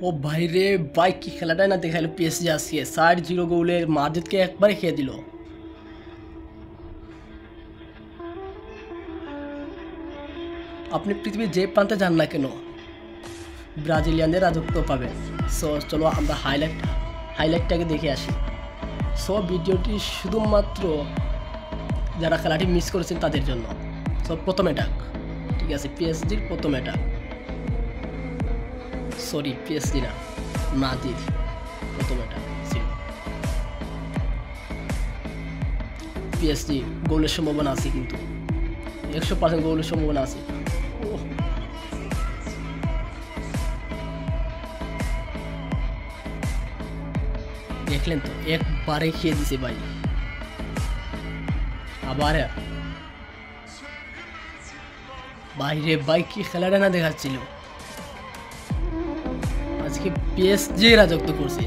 ও ভাই রে ভাই, কি খেলাটাই না দেখালো পিএসজি আজকে 60 গোলে মাদ্রিদকে একবারে খেয়ে দিল। আপনি পৃথিবীর যে প্রান্তে যান না কেন ব্রাজিলিয়ানদের রাজত্ব পাবেন। সো চলো আমরা হাইলাইটটাকে দেখে আসি। সো ভিডিওটি শুধুমাত্র যারা খেলাটি মিস করেছেন তাদের জন্য। সো প্রথম অ্যাটাক, ঠিক আছে, পিএসজির প্রথম অ্যাটাক, সরি পিএসজি না, মাদ্রিদ প্রথম অ্যাটাক ছিল। পিএসজি গোলের সম্ভাবনা আছে, কিন্তু 100% গোলের সম্ভাবনা আছে। দেখলেন তো, একবারে খেয়ে দিছে ভাই। আবার বাইরে ভাই, কি খেলাটা না দেখাচ্ছিল আজকে। পিএসজি রাজত্ব করছে।